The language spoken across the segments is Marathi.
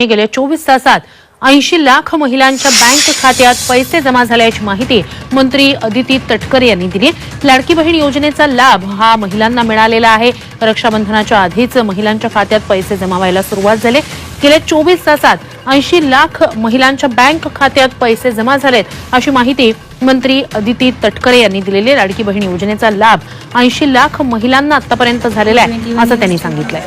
गेल्या 24 तासात 80 लाख महिलांच्या बँक खात्यात पैसे जमा झाल्याची माहिती मंत्री अदिती तटकरे यांनी दिली। लाडकी बहीण योजनेचा लाभ हा महिलांना मिळालेला आहे। रक्षाबंधनाच्या आधीच महिलांच्या खात्यात पैसे जमा व्हायला सुरुवात झाली। गेल्या 24 तासात 80 लाख महिलांच्या बँक खात्यात पैसे जमा झालेत, अशी माहिती मंत्री अदिती तटकरे यांनी दिलेली। लाडकी बहीण योजनेचा लाभ 80 लाख महिलांना आतापर्यंत झालेला आहे, असं त्यांनी सांगितलंय।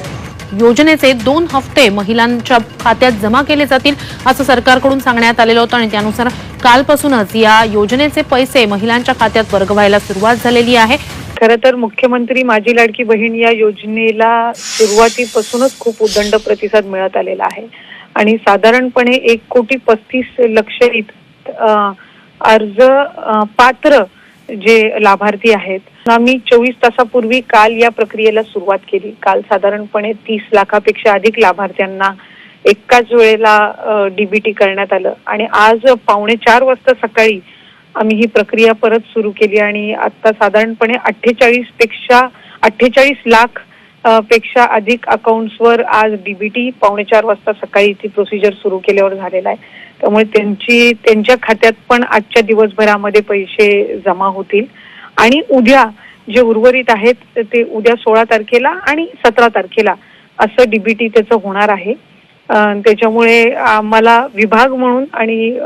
योजनेचे 2 हप्ते महिलांच्या खात्यात जमा केले जातील, असं सरकारकडून सांगण्यात आलेलं होतं आणि त्यानुसार कालपासूनच या योजनेचे पैसे महिलांच्या खात्यात वर्ग व्हायला सुरुवात झालेली आहे। खरं तर मुख्यमंत्री माझी लाडकी बहीण या योजनेला सुरुवातीपासूनच खूप उदंड प्रतिसाद मिळत आलेला आहे आणि साधारणपणे 1,35,00,000 अर्ज पात्र जे लाभार्थी आहेत। आम्ही 24 तासापूर्वी काल या प्रक्रियेला सुरुवात केली। काल साधारणपणे 30 लाखापेक्षा अधिक लाभार्थ्यांना एकाच वेळेला डीबीटी करण्यात आलं आणि आज 3:45 वाजता सकाळी आम्ही ही प्रक्रिया परत सुरू केली आणि आता साधारणपणे 48 लाख पेक्षा अधिक अकाउंट्सवर आज डीबीटी 3:45 वाजता सकाळी ती प्रोसिजर सुरू केल्यावर झालेला आहे। त्यामुळे त्यांच्या खात्यात पण आजच्या दिवसभरामध्ये पैसे जमा होतील आणि उद्या जे उर्वरित आहेत ते उद्या 16 तारखेला आणि 17 तारखेला असं डीबीटी त्याचं होणार आहे। त्याच्यामुळे आम्हाला विभाग म्हणून आणि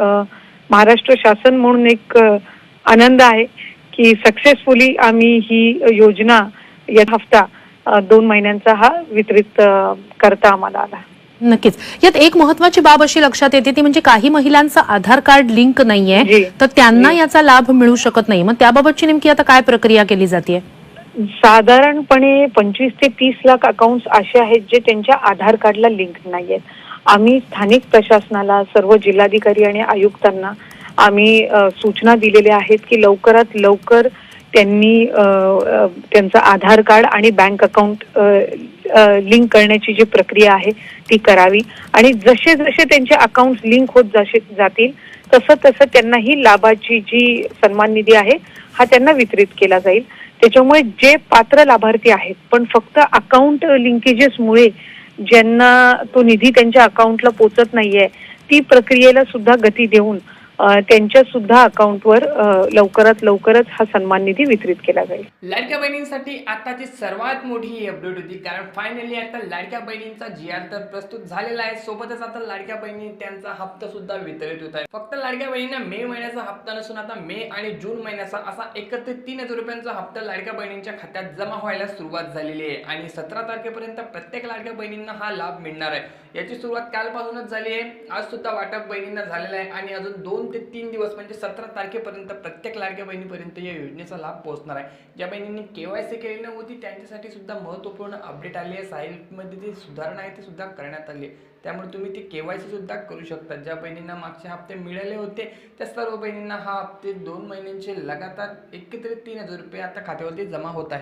महाराष्ट्र शासन म्हणून एक आनंद आहे की सक्सेसफुली आम्ही ही योजना या हफ्ता 2 महिन्यांचा हा वितरित करता आम्हाला आला। नक्कीच। यात एक महत्त्वाची बाब अशी लक्षात येते ती म्हणजे काही महिलांचं आधार कार्ड लिंक नाहीये, तर त्यांना याचा लाभ मिळू शकत नाही। मग त्याबाबतची नेमकी आता काय प्रक्रिया केली जाते? साधारणपणे 25 ते 30 लाख अकाउंट्स असे आहेत जे त्यांच्या आधार कार्डला लिंक नाहीयेत। आम्ही स्थानिक प्रशासनाला, सर्व जिल्हाधिकारी आणि आयुक्तांना आम्ही सूचना दिलेल्या आहेत की लवकरात लवकर त्यांनी त्यांचं आधार कार्ड आणि बँक अकाउंट लिंक करण्याची जी प्रक्रिया आहे ती करावी आणि जसे जसे त्यांचे अकाउंट्स लिंक होत जातील तसं त्यांना ही लाभाची जी सन्मान निधी आहे हा त्यांना वितरित केला जाईल। त्याच्यामुळे जे पात्र लाभार्थी आहेत पण फक्त अकाउंट लिंकेजेसमुळे ज्यांना तो निधी त्यांच्या अकाउंटला पोचत नाहीये, ती प्रक्रियेला सुद्धा गती देऊन त्यांच्या सुद्धा अकाउंटवर लवकरात लवकरच हा सन्मान निधी वितरित केला जाईल। लाडक्या बहिणींसाठी आताची सर्वात मोठी अपडेट होती, कारण फायनली आता लाडक्या बहिणींचा GR तर प्रस्तुत झालेला आहे। सोबतच आता लाडक्या बहिणी त्यांचा हप्ता सुद्धा वितरित होत आहे। फक्त लाडक्या बहिणींना मे महिन्याचा हप्ता नसून आता मे आणि जून महिन्याचा असा एकत्रित 3,000 रुपयांचा हप्ता लाडक्या बहिणींच्या खात्यात जमा व्हायला सुरुवात झालेली आहे आणि 17 तारखेपर्यंत प्रत्येक लाडक्या बहिणींना हा लाभ मिळणार आहे। याची सुरुवात कालपासूनच झाली आहे। आज सुद्धा वाटप बहिणींना झालेला आहे आणि अजून 2 ते 3 दिवस म्हणजे 17 तारखेपर्यंत प्रत्येक लाडक्या बहिणीपर्यंत या योजनेचा लाभ पोहोचणार आहे। ज्या बहिणींनी KYC केली नव्हती त्यांच्यासाठी सुद्धा महत्त्वपूर्ण अपडेट आली आहे। साईटमध्ये जी सुधारणा आहे ती सुद्धा करण्यात आली आहे, त्यामुळे तुम्ही ती KYC सुद्धा करू शकता। ज्या बहिणींना मागचे हप्ते मिळाले होते त्या सर्व बहिणींना हा हप्ते 2 महिन्यांचे लगातार एकत्रित 3,000 रुपये आता खात्यावरती जमा होत आहे।